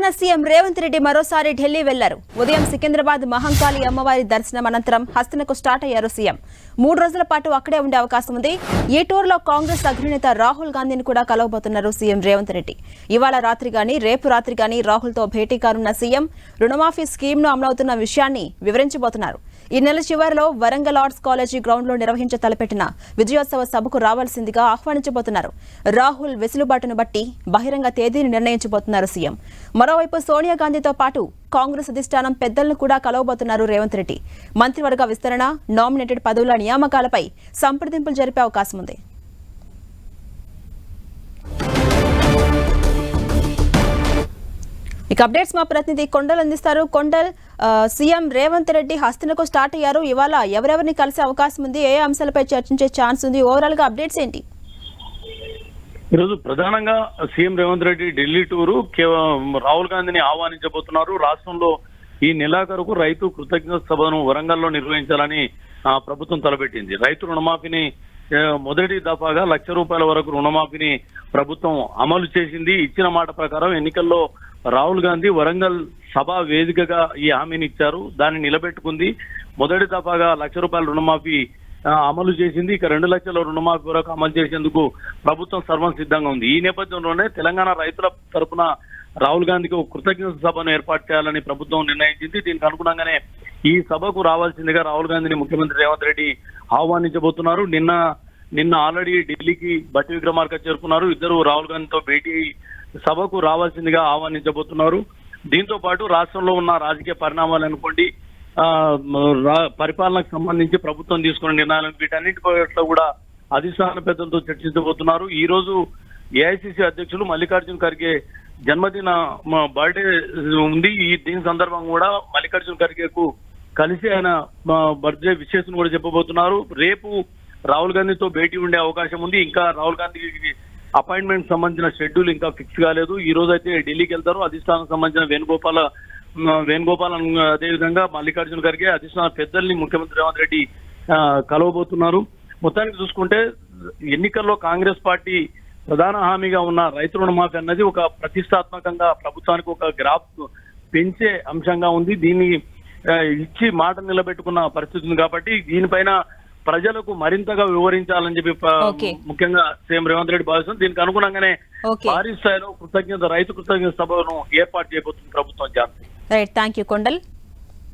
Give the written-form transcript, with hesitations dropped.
Telangana CM Revanth Reddy మరోసారి ఢిల్లీ వెళ్లారు. ఉదయం సికింద్రాబాద్ మహంకాళి అమ్మవారి దర్శనం అనంతరం హస్తనకు స్టార్ట్ అయ్యారు సీఎం. 3 రోజుల పాటు అక్కడే ఉండే అవకాశం ఉంది. ఈ టూర్లో కాంగ్రెస్ అగ్రనేత రాహుల్ గాంధీని కూడా కలవబోతున్నారు సీఎం రేవంత్ రెడ్డి. ఇవాళ రాత్రి గానీ రేపు రాత్రి గానీ రాహుల్తో భేటీ కానున్న సీఎం రుణమాఫీ స్కీమ్ను అమలవుతున్న విషయాన్ని వివరించబోతున్నారు. ఈ నెల చివరిలో వరంగల్ ఆర్ట్స్ కాలేజీ గ్రౌండ్లో నిర్వహించ తలపెట్టిన విజయోత్సవ సభకు రావాల్సిందిగా ఆహ్వానించబోతున్నారు. రాహుల్ వెసులుబాటును బట్టి బహిరంగ తేదీని నిర్ణయించబోతున్నారు సీఎం. మరోవైపు సోనియా గాంధీతో పాటు కాంగ్రెస్ అధిష్టానం పెద్దలను కూడా కలవబోతున్నారు రేవంత్ రెడ్డి. మంత్రివర్గ విస్తరణ, నామినేటెడ్ పదవుల నియామకాలపై సంప్రదింపులు జరిపే అవకాశం ఉంది. ఇక అప్డేట్స్ మా ప్రతినిధి కొండల్ అందిస్తారు. కొండల్, సీఎం రేవంత్ రెడ్డి హస్తనకు స్టార్ట్ అయ్యారు. ఇవాళ ఎవరెవరిని కలిసే అవకాశం ఉంది, ఏ అంశాలపై చర్చించే ఛాన్స్ ఉంది, ఓవరాల్ గా అప్డేట్స్ ఏంటి? ఈరోజు ప్రధానంగా సీఎం రేవంత్ రెడ్డి ఢిల్లీ టూరు రాహుల్ గాంధీని ఆహ్వానించబోతున్నారు. రాష్ట్రంలో ఈ నెలాఖరుకు రైతు కృతజ్ఞత సభను వరంగల్లో నిర్వహించాలని ప్రభుత్వం తలపెట్టింది. రైతు రుణమాఫీని మొదటి దఫాగా ₹1,00,000 వరకు రుణమాఫీని ప్రభుత్వం అమలు చేసింది. ఇచ్చిన మాట ప్రకారం ఎన్నికల్లో రాహుల్ గాంధీ వరంగల్ సభ వేదికగా ఈ హామీని ఇచ్చారు. దాన్ని నిలబెట్టుకుంది. మొదటి దఫాగా ₹1,00,000 రుణమాఫీ అమలు చేసింది. ఇక 2 లక్షల రుణమాఫీ వరకు అమలు చేసేందుకు ప్రభుత్వం సర్వం సిద్ధంగా ఉంది. ఈ నేపథ్యంలోనే తెలంగాణ రైతుల తరఫున రాహుల్ గాంధీకి ఒక కృతజ్ఞత సభను ఏర్పాటు చేయాలని ప్రభుత్వం నిర్ణయించింది. దీనికి అనుగుణంగానే ఈ సభకు రావాల్సిందిగా రాహుల్ గాంధీని ముఖ్యమంత్రి రేవంత్ రెడ్డి ఆహ్వానించబోతున్నారు. నిన్న ఆల్రెడీ ఢిల్లీకి బట్టి విక్రమార్క చేరుకున్నారు. ఇద్దరు రాహుల్ గాంధీతో భేటీ సభకు రావాల్సిందిగా ఆహ్వానించబోతున్నారు. దీంతో పాటు రాష్ట్రంలో ఉన్న రాజకీయ పరిణామాలు అనుకోండి, పరిపాలనకు సంబంధించి ప్రభుత్వం తీసుకున్న నిర్ణయాలను వీటన్నిటి పట్ల కూడా అధిష్టాన పెద్దలతో చర్చించబోతున్నారు. ఈ రోజు ఏఐసిసి అధ్యక్షులు మల్లికార్జున్ ఖర్గే జన్మదిన బర్త్డే ఉంది. దీని సందర్భంగా కూడా మల్లికార్జున్ ఖర్గేకు కలిసి ఆయన బర్త్డే విషెస్ కూడా చెప్పబోతున్నారు. రేపు రాహుల్ గాంధీతో భేటీ ఉండే అవకాశం ఉంది. ఇంకా రాహుల్ గాంధీకి అపాయింట్మెంట్ సంబంధించిన షెడ్యూల్ ఇంకా ఫిక్స్ కాలేదు. ఈ రోజు అయితే ఢిల్లీకి వెళ్తారు. అధిష్టానం సంబంధించిన వేణుగోపాల్ అదేవిధంగా మల్లికార్జున ఖర్గే అధిష్టాన పెద్దల్ని ముఖ్యమంత్రి రేవంత్ రెడ్డి కలవబోతున్నారు. మొత్తానికి చూసుకుంటే ఎన్నికల్లో కాంగ్రెస్ పార్టీ ప్రధాన హామీగా ఉన్న రైతు రుణమాఫీ అన్నది ఒక ప్రతిష్టాత్మకంగా ప్రభుత్వానికి ఒక గ్రాఫ్ పెంచే అంశంగా ఉంది. దీన్ని ఇచ్చి మాట నిలబెట్టుకున్న పరిస్థితి ఉంది. కాబట్టి దీనిపైన ప్రజలకు మరింతగా వివరించాలని చెప్పి ముఖ్యంగా సీఎం రేవంత్ రెడ్డి భావిస్తుంది. దీనికి అనుగుణంగానే భారీ స్థాయిలో రైతు కృతజ్ఞత సభను ఏర్పాటు చేయబోతుంది ప్రభుత్వం. Right, thank you Kondal.